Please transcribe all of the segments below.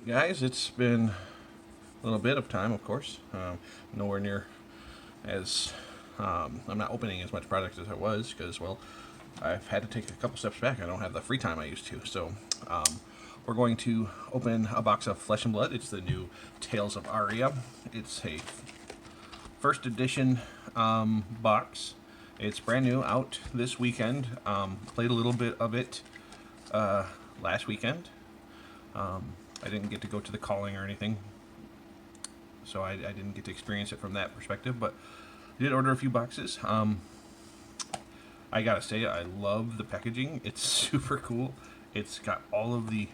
Guys, it's been a little bit of time, of course. Nowhere near as I'm not opening as much product as I was because, well, I've had to take a couple steps back. I don't have the free time I used to. So we're going to open a box of Flesh and Blood. It's the new Tales of Aria. It's a first edition box. It's brand new, out this weekend. Played a little bit of it last weekend. I didn't get to go to the calling or anything, so I didn't get to experience it from that perspective, but I did order a few boxes. I gotta say, I love the packaging. It's super cool. It's got all of the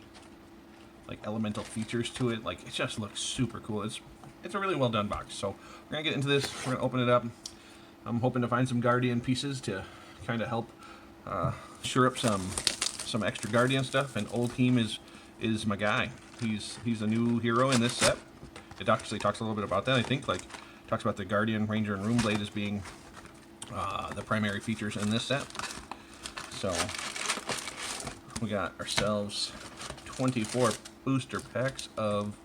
elemental features to it. Like, it just looks super cool. It's a really well done box. So we're gonna get into this. We're gonna open it up. I'm hoping to find some Guardian pieces to kind of help sure up some extra Guardian stuff. And Old Team is my guy. He's a new hero in this set. It actually talks a little bit about that. I think talks about the Guardian, Ranger, and Runeblade as being the primary features in this set. So we got ourselves 24 booster packs of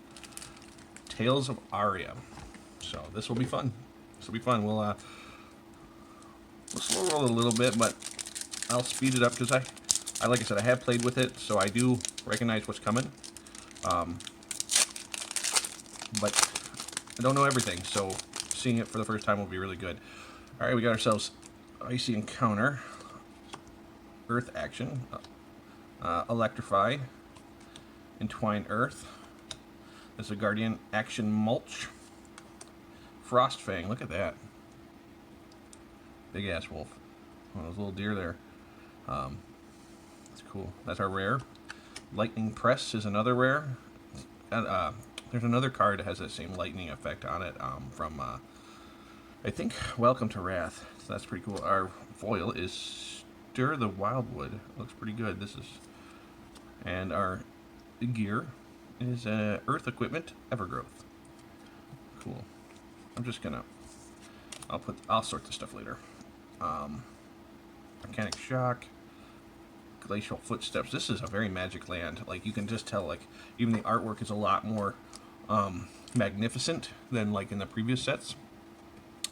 Tales of Aria. So this will be fun. This will be fun. We'll slow roll it a little bit, but I'll speed it up because I like I said, I have played with it, so I do recognize what's coming. But I don't know everything, so seeing it for the first time will be really good. All right, we got ourselves Icy Encounter, Earth Action, Electrify, Entwined Earth. There's a Guardian Action Mulch, Frostfang. Look at that, big ass wolf. Oh, those little deer there. That's cool. That's our rare. Lightning Press is another rare. There's another card that has that same lightning effect on it from, I think, Welcome to Wrath. So that's pretty cool. Our foil is Stir the Wildwood. Looks pretty good. And our gear is Earth Equipment Evergrowth. Cool. I'm just gonna, I'll sort this stuff later. Mechanic Shock, Glacial Footsteps. This is a very magic land. Like, you can just tell, like, even the artwork is a lot more magnificent than like in the previous sets.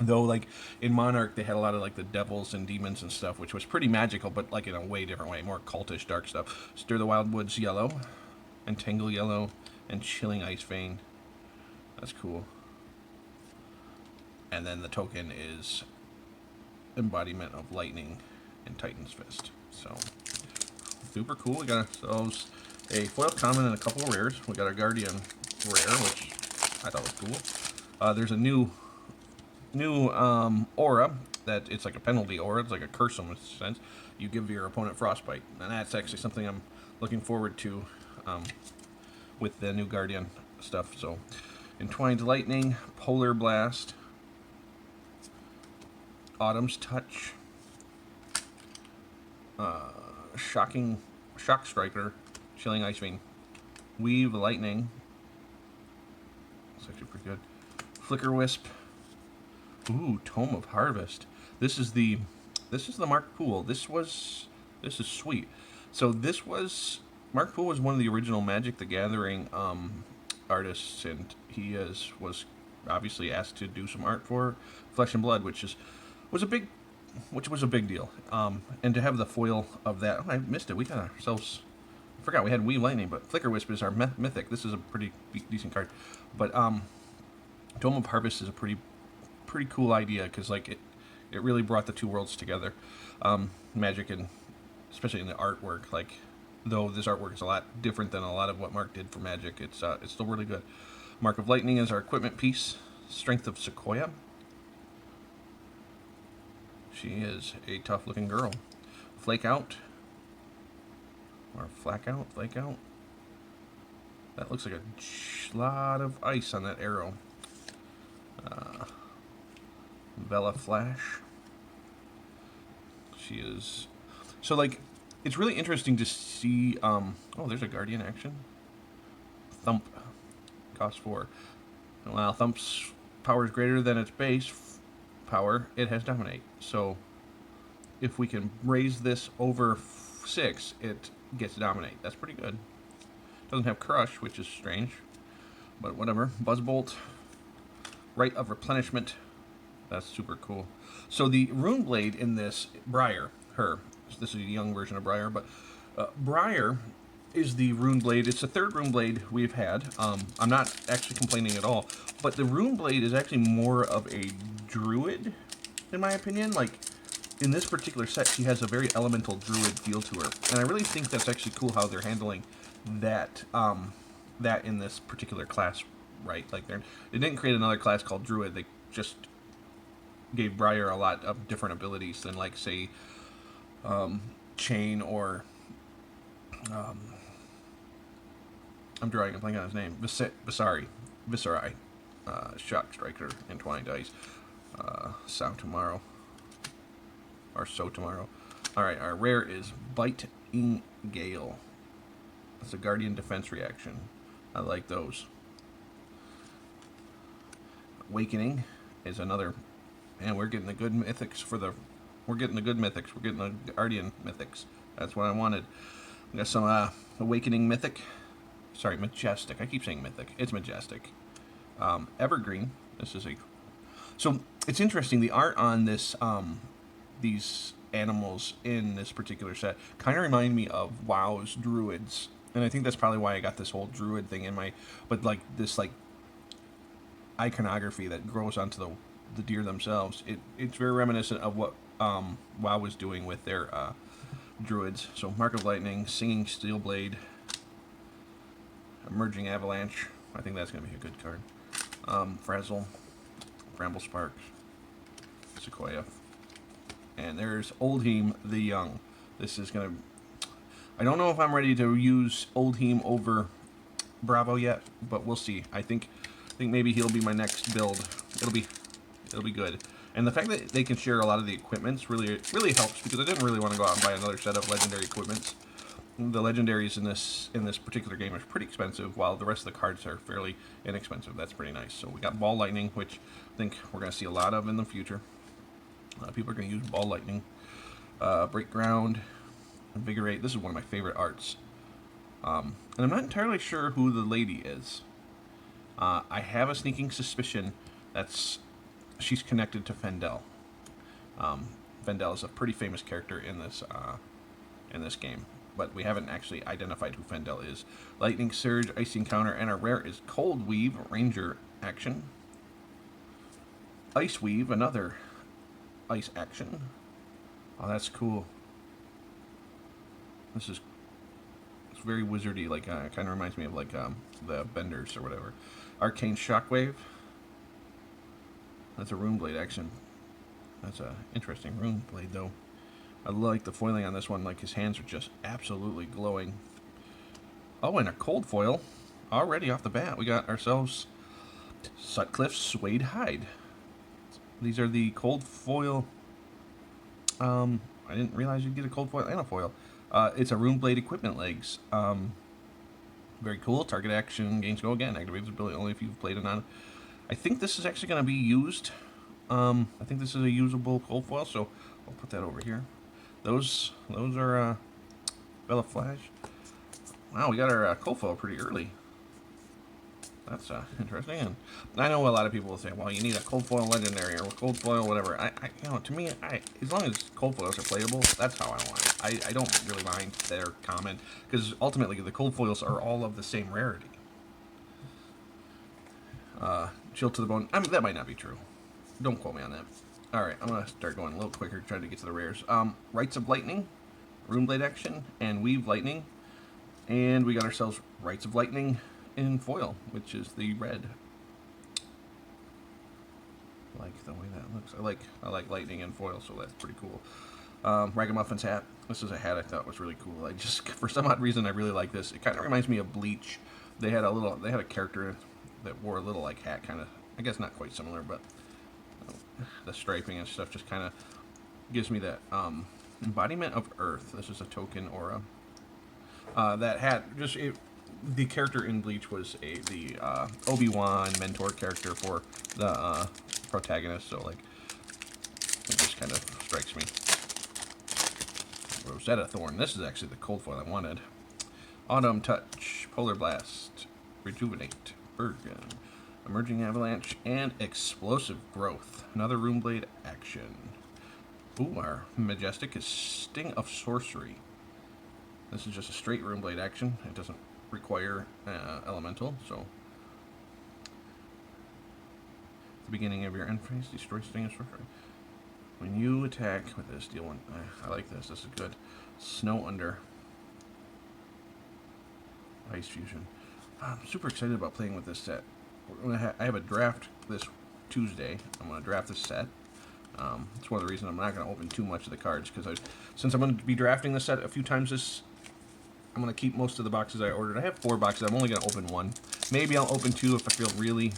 Though, like, in Monarch they had a lot of like the devils and demons and stuff, which was pretty magical, but like in a way different way, more cultish, dark stuff. Stir the Wildwoods yellow, Entangle yellow, and Chilling Ice Vein. That's cool. And then the token is Embodiment of Lightning and Titan's Fist. So super cool. We got ourselves a foil common and a couple of rares. We got our Guardian rare, which I thought was cool. There's a new aura that it's like a penalty aura. It's like a curse in a sense. You give your opponent frostbite, and that's actually something I'm looking forward to with the new Guardian stuff. So, Entwined Lightning, Polar Blast, Autumn's Touch, Shock Striker, Chilling Ice Vein, Weave Lightning. It's actually pretty good. Flicker Wisp. Ooh, Tome of Harvest. This is the Mark Poole. This is sweet. So Mark Poole was one of the original Magic the Gathering artists, and he was obviously asked to do some art for Flesh and Blood, which was a big deal. And to have the foil of that, I missed it. We got ourselves. I forgot we had Weave Lightning, but Flicker Wisp is our mythic. This is a pretty decent card. But Dome of Harvest is a pretty cool idea, because like it really brought the two worlds together. Magic, and especially in the artwork. Like, though this artwork is a lot different than a lot of what Mark did for Magic, it's still really good. Mark of Lightning is our equipment piece. Strength of Sequoia. She is a tough looking girl. Flake Out. Or Flake Out. That looks like a lot of ice on that arrow. Vela Flash. She is... So, like, it's really interesting to see... oh, there's a Guardian action. Thump. Cost 4. While Thump's power is greater than its base power, it has Dominate. So, if we can raise this over 6, it gets Dominate. That's pretty good. Doesn't have Crush, which is strange, but whatever. Buzzbolt, Rite of Replenishment. That's super cool. So the Rune Blade in this, Briar, this is a young version of Briar, but Briar is the Rune Blade. It's the third Rune Blade we've had. I'm not actually complaining at all, but the Rune Blade is actually more of a druid, in my opinion. Like, in this particular set, she has a very elemental druid feel to her, and I really think that's actually cool how they're handling that that in this particular class, right? Like, they didn't create another class called druid. They just gave Briar a lot of different abilities than, like, say, Chain or I'm drawing a blank on his name. Viscerai, Shock Striker, Entwined Ice, Sow Tomorrow. Alright, our rare is Biting Gale. It's a Guardian Defense reaction. I like those. Awakening is another. And we're getting the good mythics for the. We're getting the good mythics. We're getting the Guardian mythics. That's what I wanted. We got some Awakening mythic. Sorry, Majestic. I keep saying mythic. It's Majestic. Evergreen. This is a. So it's interesting. The art on this, these animals in this particular set kind of remind me of WoW's druids, and I think that's probably why I got this whole druid thing in my. But like this, like iconography that grows onto the deer themselves. It's very reminiscent of what WoW was doing with their druids. So Mark of Lightning, Singing Steelblade, Emerging Avalanche. I think that's going to be a good card. Frazzle, Bramble Sparks, Sequoia. And there's Oldheme the Young. This is going to... I don't know if I'm ready to use Oldheme over Bravo yet, but we'll see. I think maybe he'll be my next build. It'll be good. And the fact that they can share a lot of the equipments really helps, because I didn't really want to go out and buy another set of legendary equipments. The legendaries in this particular game are pretty expensive, while the rest of the cards are fairly inexpensive. That's pretty nice. So we got Ball Lightning, which I think we're going to see a lot of in the future. People are going to use Ball Lightning. Break Ground, Invigorate. This is one of my favorite arts. And I'm not entirely sure who the lady is. I have a sneaking suspicion she's connected to Fendel. Fendel is a pretty famous character in this game, but we haven't actually identified who Fendel is. Lightning Surge, Icy Encounter, and our rare is Cold Weave, Ranger action. Ice Weave, another ice action. Oh, that's cool. It's very wizardy, like kind of reminds me of like the Benders or whatever. Arcane Shockwave. That's a Rune Blade action. That's a interesting Rune Blade though. I like the foiling on this one. Like, his hands are just absolutely glowing. Oh, and a cold foil already off the bat. We got ourselves Sutcliffe's Suede Hide. These are the cold foil. I didn't realize you'd get a cold foil and a foil. It's a Rune Blade equipment legs. Very cool. Target action gains go again. Activates ability only if you've played it on. I think this is actually going to be used. I think this is a usable cold foil, so I'll put that over here. Those are Bella Flash. Wow, we got our cold foil pretty early. That's interesting. And I know a lot of people will say, well, you need a cold foil legendary or a cold foil whatever. To me, as long as cold foils are playable, that's how I want it. I don't really mind their common, because ultimately the cold foils are all of the same rarity. Chill to the Bone. That might not be true. Don't quote me on that. Alright, I'm going to start going a little quicker, trying to get to the rares. Rites of Lightning, Rune Blade action, and Weave Lightning. And we got ourselves Rites of Lightning in foil, which is the red. I like the way that looks. I like lightning in foil, so that's pretty cool. Ragamuffin's hat. This is a hat I thought was really cool. For some odd reason, I really like this. It kind of reminds me of Bleach. They had a character that wore a little like hat, kind of. I guess not quite similar, but the striping and stuff just kind of gives me that embodiment of Earth. This is a token aura. That hat the character in Bleach was the Obi-Wan mentor character for the protagonist, so like it just kind of strikes me. Rosetta Thorn. This is actually the cold foil I wanted. Autumn Touch, Polar Blast, Rejuvenate, Bergen, Emerging Avalanche, and Explosive Growth. Another Runeblade action. Ooh, our Majestic is Sting of Sorcery. This is just a straight Runeblade action. It doesn't require Elemental, so... At the beginning of your end phase, destroy Sting of Sorcery. When you attack with this, deal one... I like this. This is good. Snow Under. Ice Fusion. I'm super excited about playing with this set. I have a draft this Tuesday. I'm going to draft this set. It's one of the reasons I'm not going to open too much of the cards, because since I'm going to be drafting this set a few times I'm going to keep most of the boxes I ordered. I have 4 boxes. I'm only going to open 1. Maybe I'll open 2 if I feel really,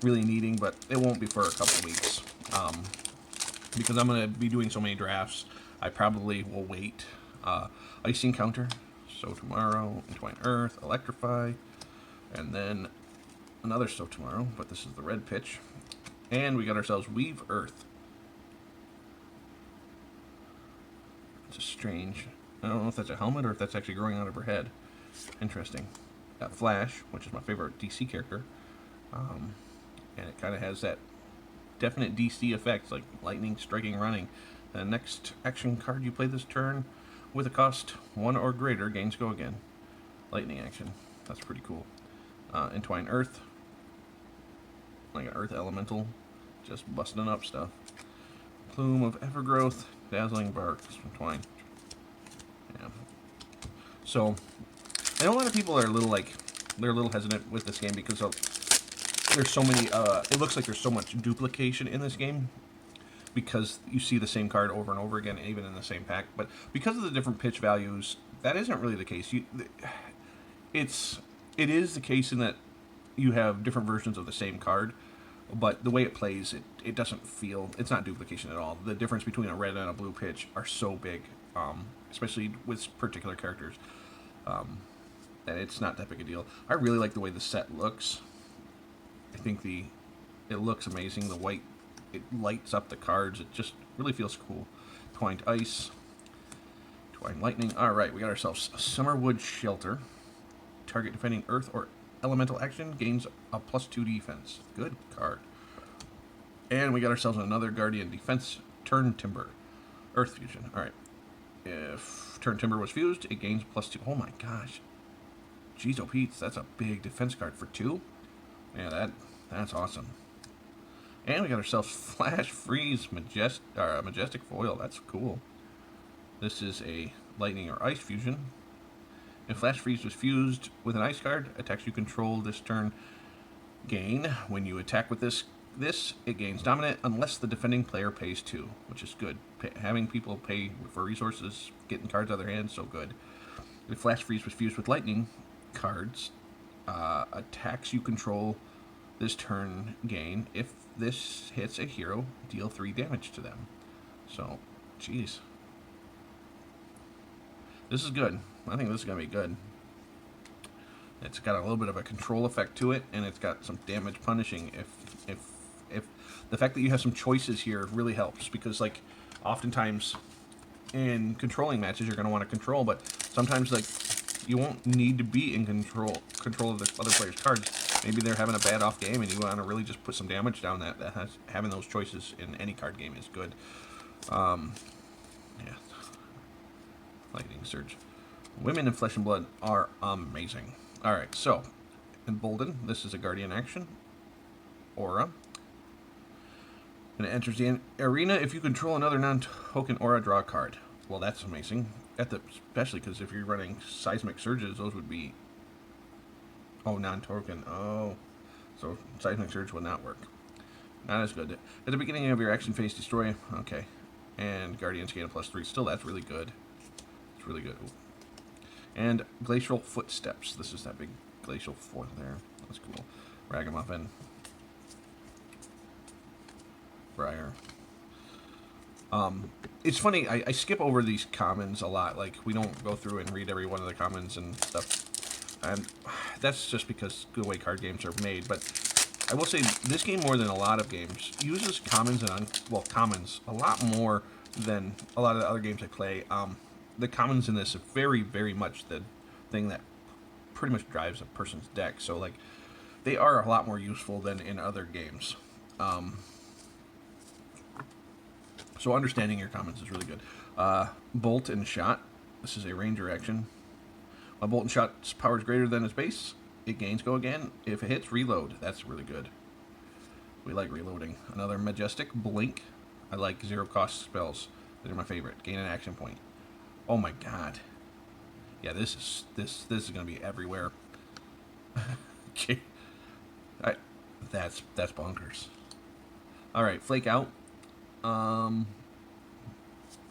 really needing, but it won't be for a couple weeks. Because I'm going to be doing so many drafts, I probably will wait. Ice Encounter. So tomorrow, Entwine Earth, Electrify, and then another So tomorrow, but this is the red pitch. And we got ourselves Weave Earth. It's a strange, I don't know if that's a helmet or if that's actually growing out of her head. Interesting. Got Flash, which is my favorite DC character. And it kind of has that definite DC effects, like lightning, striking, running. The next action card you play this turn with a cost 1 or greater gains go again. Lightning action. That's pretty cool. Entwine Earth. Like an Earth Elemental. Just busting up stuff. Plume of Evergrowth. Dazzling Barks. Entwine. Yeah. So, I know a lot of people are a little they're a little hesitant with this game because there's so many, it looks like there's so much duplication in this game, because you see the same card over and over again, even in the same pack. But because of the different pitch values, that isn't really the case. It is the case in that you have different versions of the same card, but the way it plays, it doesn't feel, it's not duplication at all. The difference between a red and a blue pitch are so big, especially with particular characters, that it's not that big a deal. I really like the way the set looks. I think it looks amazing. The white, it lights up the cards. It just really feels cool. Twined Ice. Twined Lightning. Alright, we got ourselves a Summerwood Shelter. Target defending Earth or Elemental action gains a +2 defense. Good card. And we got ourselves another Guardian Defense. Turn Timber. Earth Fusion. Alright. If Turn Timber was fused, it gains +2. Oh my gosh. Jeez, oh Pete's, that's a big defense card for 2. Yeah, that's awesome. And we got ourselves Flash Freeze Majestic Foil. That's cool. This is a Lightning or Ice Fusion. If Flash Freeze was fused with an ice card, attacks you control this turn gain. When you attack with this it gains Dominant unless the defending player pays 2, which is good. Having people pay for resources, getting cards out of their hands, so good. If Flash Freeze was fused with Lightning cards, attacks you control this turn gain. If this hits a hero, deal 3 damage to them. So, jeez. This is good. I think this is going to be good. It's got a little bit of a control effect to it, and it's got some damage punishing. If the fact that you have some choices here really helps, because like oftentimes in controlling matches you're going to want to control, but sometimes like you won't need to be in control of the other player's cards. Maybe they're having a bad off game and you want to really just put some damage down. Having those choices in any card game is good. Yeah. Lightning Surge. Women in Flesh and Blood are amazing. Alright, so Embolden. This is a Guardian action. Aura. When it enters the arena, if you control another non-token aura, draw a card. Well, that's amazing. Especially because if you're running Seismic Surges, those would be... Oh, non-token. Oh. So Seismic Surge will not work. Not as good. At the beginning of your action phase, destroy... Okay. And Guardians gain a +3. Still, that's really good. It's really good. Ooh. And Glacial Footsteps. This is that big glacial foot there. That's cool. Ragamuffin. Briar. It's funny, I skip over these commons a lot. Like, we don't go through and read every one of the commons and stuff. And that's just because the way card games are made. But I will say, this game, more than a lot of games, uses commons and, commons a lot more than a lot of the other games I play. The commons in this are very, very much the thing that pretty much drives a person's deck. So like, they are a lot more useful than in other games. So understanding your comments is really good. Bolt and shot. This is a ranger action. A bolt and shot's power is greater than its base. It gains go again. If it hits, reload. That's really good. We like reloading. Another majestic blink. I like zero cost spells. They're my favorite. Gain an action point. Oh my god. Yeah, this is gonna be everywhere. Okay. That's bonkers. Alright, flake out.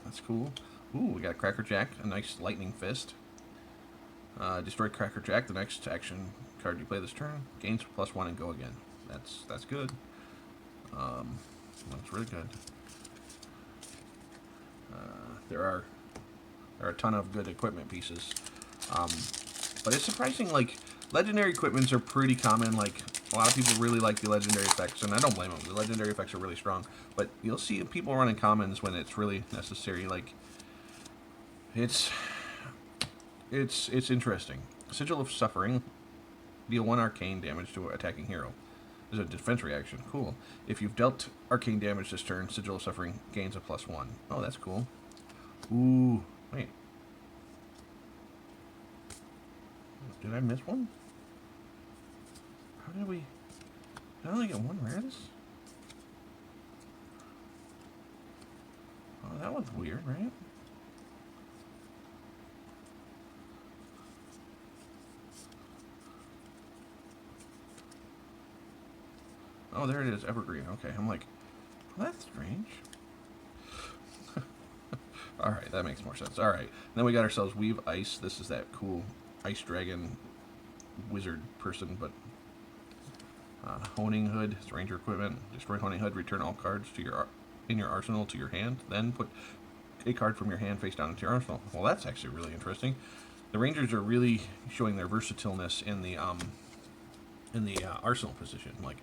That's cool. Ooh, we got Cracker Jack, a nice lightning fist. Destroy Cracker Jack. The next action card you play this turn gains +1 and go again. That's good. That's really good. There are a ton of good equipment pieces, but it's surprising. Like, legendary equipments are pretty common. Like, a lot of people really like the legendary effects, and I don't blame them. The legendary effects are really strong, but you'll see people running commons when it's really necessary. Like, it's interesting. Sigil of Suffering. Deal 1 arcane damage to an attacking hero. There's a defense reaction. Cool. If you've dealt arcane damage this turn, Sigil of Suffering gains a +1. Oh, that's cool. Ooh, wait. Did I miss one? How did we... Did I only get one res? Oh, that was weird, right? Oh, there it is, evergreen. Okay, I'm like, well, that's strange. Alright, that makes more sense. Alright, then we got ourselves Weave Ice. This is that cool ice dragon wizard person, but Honing Hood. It's ranger equipment. Destroy Honing Hood, return all cards to in your arsenal to your hand, then put a card from your hand face down into your arsenal. Well, that's actually really interesting. The rangers are really showing their versatileness in the arsenal position. Like,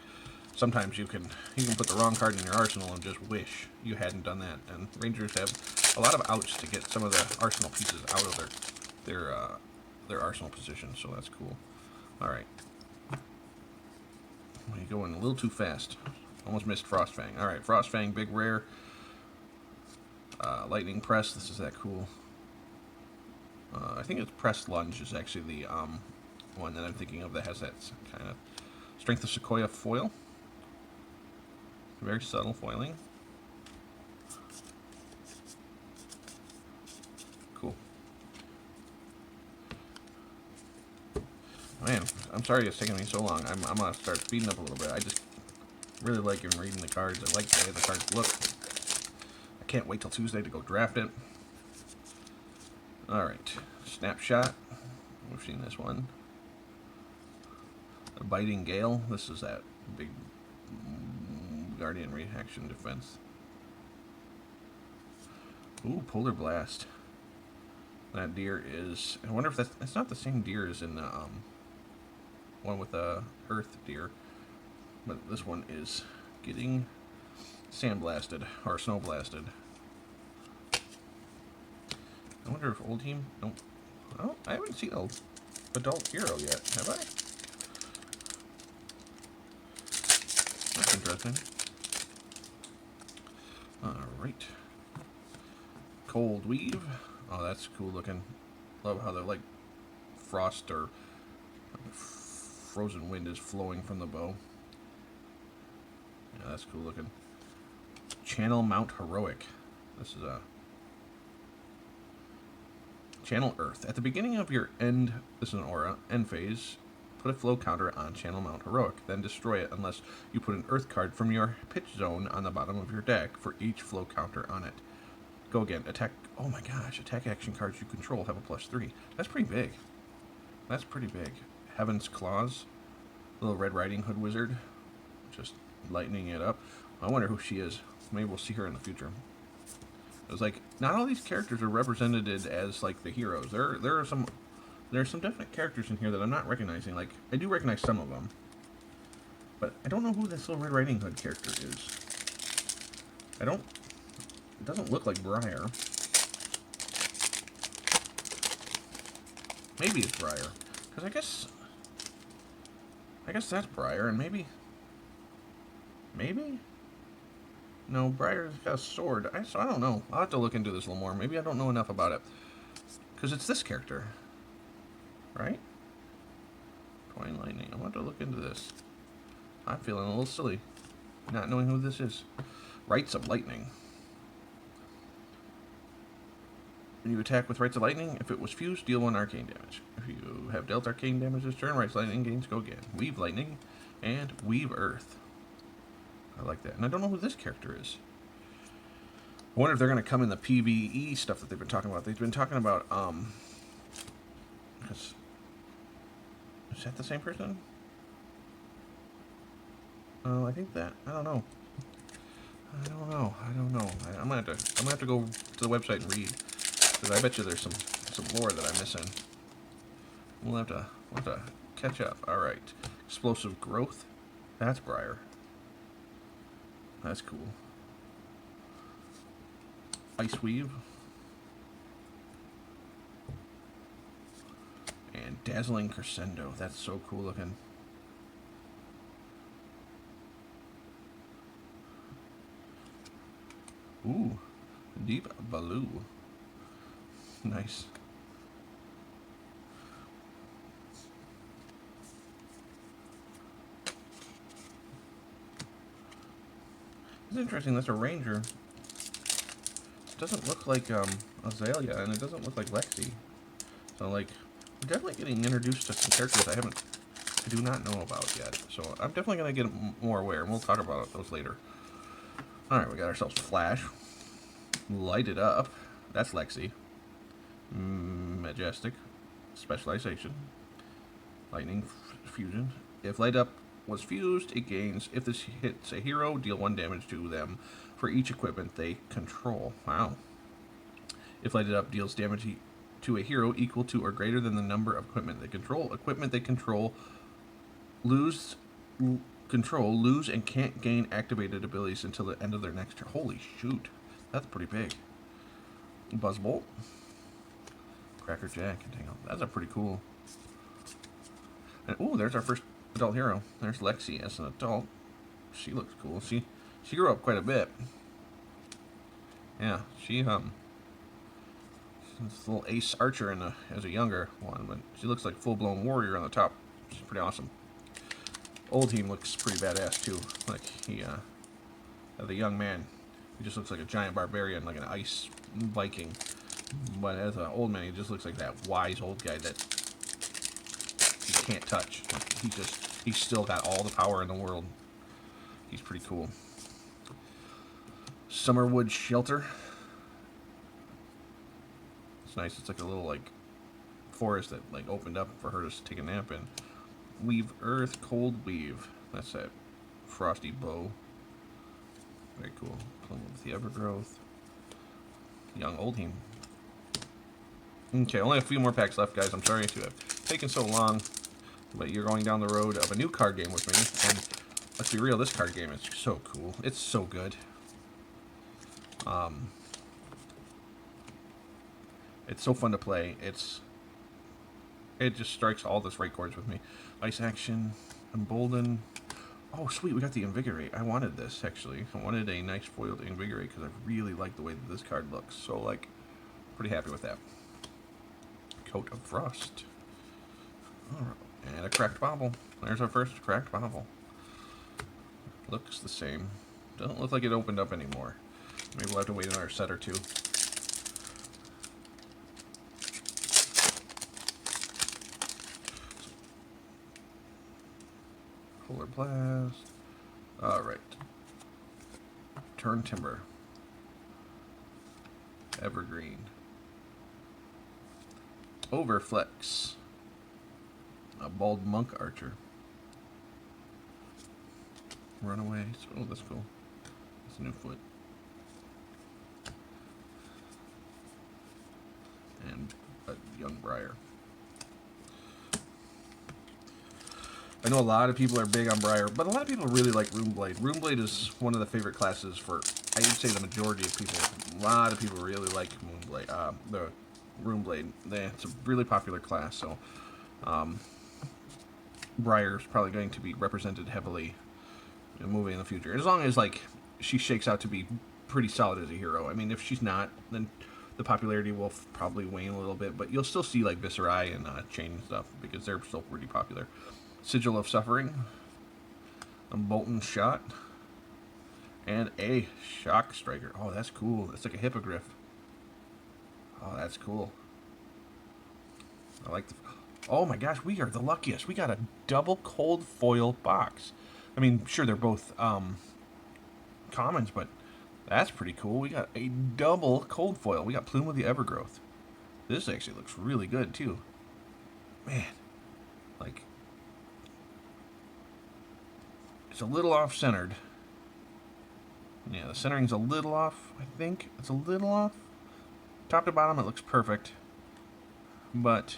sometimes you can put the wrong card in your arsenal and just wish you hadn't done that. And rangers have a lot of outs to get some of the arsenal pieces out of their arsenal position. So that's cool. All right, you're going a little too fast. Almost missed Frostfang. All right, Frostfang, big rare. Lightning Press. This is that cool. I think it's Press Lunge is actually the one that I'm thinking of that has that kind of Strength of Sequoia foil. Very subtle foiling. Cool. Man, I'm sorry it's taking me so long. I'm gonna start speeding up a little bit. I just really like reading the cards. I like the way the cards look. I can't wait till Tuesday to go draft it. Alright. Snapshot. We've seen this one. A Biting Gale. This is that big Guardian reaction defense. Ooh, Polar Blast. That deer is... I wonder if that's not the same deer as in the one with the Earth deer. But this one is getting sandblasted, or snow blasted. I wonder if old team... Oh, I haven't seen an adult hero yet, have I? That's interesting. Alright. Cold Weave. Oh, that's cool looking. Love how they're like frost or frozen wind is flowing from the bow. Yeah, that's cool looking. Channel Mount Heroic. This is a Channel Earth. At the beginning of your end, this is an aura, end phase, put a flow counter on Channel Mount Heroic, then destroy it unless you put an Earth card from your pitch zone on the bottom of your deck for each flow counter on it. Go again. Attack. Oh my gosh. Attack action cards you control have a +3. That's pretty big. That's pretty big. Heaven's Claws. Little Red Riding Hood wizard. Just lightening it up. I wonder who she is. Maybe we'll see her in the future. It was like, not all these characters are represented as like the heroes. There are some definite characters in here that I'm not recognizing. Like, I do recognize some of them, but I don't know who this little Red Riding Hood character is. It doesn't look like Briar. Maybe it's Briar. Because I guess that's Briar, and maybe... No, Briar's got a sword. So I don't know. I'll have to look into this a little more. Maybe I don't know enough about it. Because it's this character. Right? Twine Lightning. I want to look into this. I'm feeling a little silly. Not knowing who this is. Rites of Lightning. When you attack with Rites of Lightning, if it was fused, deal 1 arcane damage. If you have dealt arcane damage this turn, Rites of Lightning gains go again. Weave Lightning and Weave Earth. I like that. And I don't know who this character is. I wonder if they're going to come in the PvE stuff that they've been talking about. They've been talking about, is that the same person? Oh, I think that, I don't know. I'm gonna have to go to the website and read, because I bet you there's some lore that I'm missing. We'll have to catch up. All right, Explosive Growth. That's Briar. That's cool. Ice Weave. And Dazzling Crescendo. That's so cool looking. Ooh, Deep Blue. Nice. It's interesting, that's a ranger. It doesn't look like Azalea, and it doesn't look like Lexi. So, like, we're definitely getting introduced to some characters I do not know about yet. So I'm definitely going to get more aware, and we'll talk about those later. Alright, we got ourselves Flash. Light It Up. That's Lexi. Majestic. Specialization. Lightning Fusion. If Light Up was fused, it gains, if this hits a hero, deal 1 damage to them for each equipment they control. Wow. If Light It Up deals damage to a hero equal to or greater than the number of equipment they control lose and can't gain activated abilities until the end of their next turn. Holy shoot. That's pretty big. Buzzbolt. Cracker Jack. That's a pretty cool. And ooh, there's our first adult hero. There's Lexi as an adult. She looks cool. She grew up quite a bit. Yeah, she's a little ace archer as a younger one, but she looks like full-blown warrior on the top. She's pretty awesome. Old team looks pretty badass too. Like as a young man, he just looks like a giant barbarian, like an ice Viking. But as an old man, he just looks like that wise old guy that you can't touch. Like, he's still got all the power in the world. He's pretty cool. Summerwood Shelter. It's nice. It's like a little forest that opened up for her to take a nap in. Weave Earth, Cold Weave. That's that frosty bow. Very cool. Plum with the Evergrowth. Young Old Team. Okay, only a few more packs left, guys. I'm sorry to have taken so long, but you're going down the road of a new card game with me. And let's be real, this card game is so cool. It's so good. It's so fun to play. It just strikes all the right chords with me. Ice Action, Embolden. Oh, sweet, we got the Invigorate. I wanted this, actually. I wanted a nice foiled Invigorate because I really like the way that this card looks. So, pretty happy with that. Coat of Frost. Alright, and a Cracked Bauble. There's our first Cracked Bauble. Looks the same. Doesn't look like it opened up anymore. Maybe we'll have to wait another set or two. Polar Blast. Alright. Turn Timber. Evergreen. Overflex. A Bald Monk Archer. Runaway. Oh, that's cool. That's a new foot. And a Young Briar. I know a lot of people are big on Briar, but a lot of people really like Runeblade. Runeblade is one of the favorite classes for, I would say, the majority of people. A lot of people really like the Runeblade. It's a really popular class, so Briar's probably going to be represented heavily in a movie in the future. As long as, like, she shakes out to be pretty solid as a hero. I mean, if she's not, then the popularity will probably wane a little bit, but you'll still see, like, Viscerai and Chain and stuff, because they're still pretty popular. Sigil of Suffering, a Bolton Shot, and a Shock Striker. Oh, that's cool. It's like a hippogriff. Oh, that's cool. I like the... Oh my gosh, we are the luckiest. We got a double cold foil box. I mean, sure, they're both commons, but that's pretty cool. We got a double cold foil. We got Plume of the Evergrowth. This actually looks really good, too. Man. Like, it's a little off-centered. Yeah, the centering's a little off, I think. It's a little off. Top to bottom, it looks perfect. But...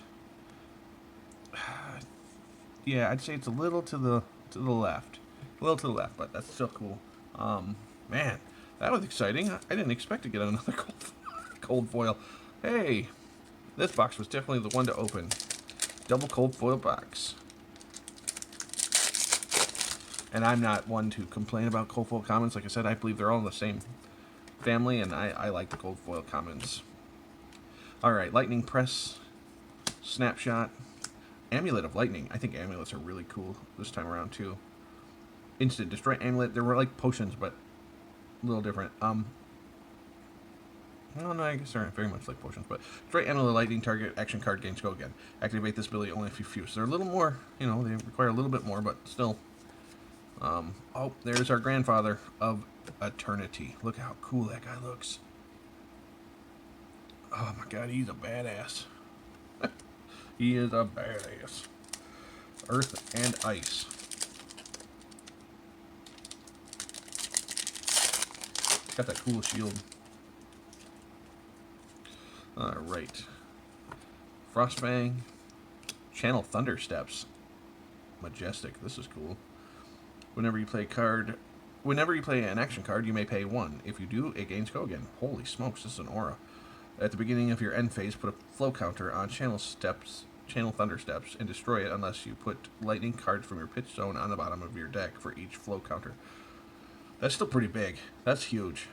yeah, I'd say it's a little to the left. A little to the left, but that's still cool. Man, that was exciting. I didn't expect to get another cold foil. Hey, this box was definitely the one to open. Double cold foil box. And I'm not one to complain about cold foil commons. Like I said, I believe they're all in the same family, and I like the cold foil commons. Alright, Lightning Press, Snapshot, Amulet of Lightning. I think amulets are really cool this time around, too. Instant Destroy Amulet. They were like potions, but a little different. No, I guess they're very much like potions, but Destroy Amulet of Lightning, target action card gains go again. Activate this ability only if you fuse. So they're a little more, you know, they require a little bit more, but still. Oh, there's our grandfather of Eternity. Look how cool that guy looks. Oh my god, he's a badass. He is a badass. Earth and Ice. Got that cool shield. Alright. Frostfang. Channel Thunder Steps. Majestic. This is cool. Whenever you play an action card, you may pay 1. If you do, it gains go again. Holy smokes, this is an aura. At the beginning of your end phase, put a flow counter on Channel Thunder Steps, and destroy it unless you put lightning cards from your pitch zone on the bottom of your deck for each flow counter. That's still pretty big. That's huge.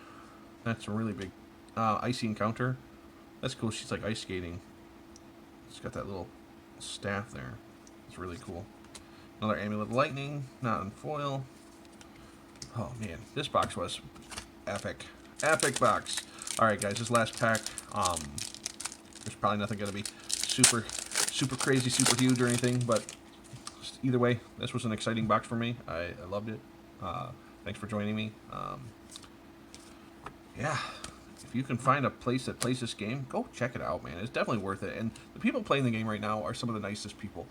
That's a really big. Icy Encounter. That's cool. She's like ice skating. She's got that little staff there. It's really cool. Another Amulet of Lightning, not in foil. Oh man, this box was epic. Epic box. Alright guys, this last pack, there's probably nothing going to be super crazy, super huge or anything, but either way, this was an exciting box for me. I loved it. Thanks for joining me. Yeah, if you can find a place that plays this game, go check it out, man. It's definitely worth it. And the people playing the game right now are some of the nicest people.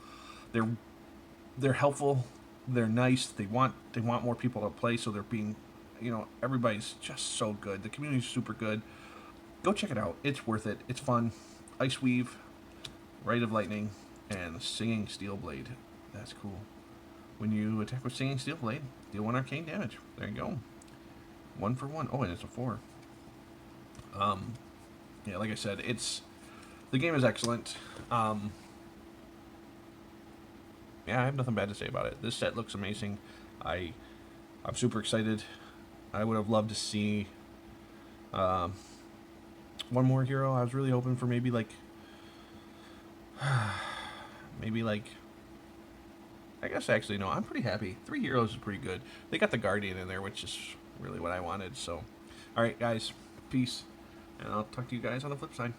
They're helpful. They're nice. They want more people to play, so they're being, you know, everybody's just so good. The community's super good. Go check it out. It's worth it. It's fun. Ice Weave, Rite of Lightning, and Singing Steel Blade. That's cool. When you attack with Singing Steel Blade, deal 1 arcane damage. There you go. 1 for 1. Oh, and it's a 4. Yeah, like I said, the game is excellent. Yeah, I have nothing bad to say about it. This set looks amazing. I'm super excited. I would have loved to see one more hero. I was really hoping for maybe like I guess actually no, I'm pretty happy. 3 heroes is pretty good. They got the Guardian in there, which is really what I wanted. So, all right, guys, peace, and I'll talk to you guys on the flip side.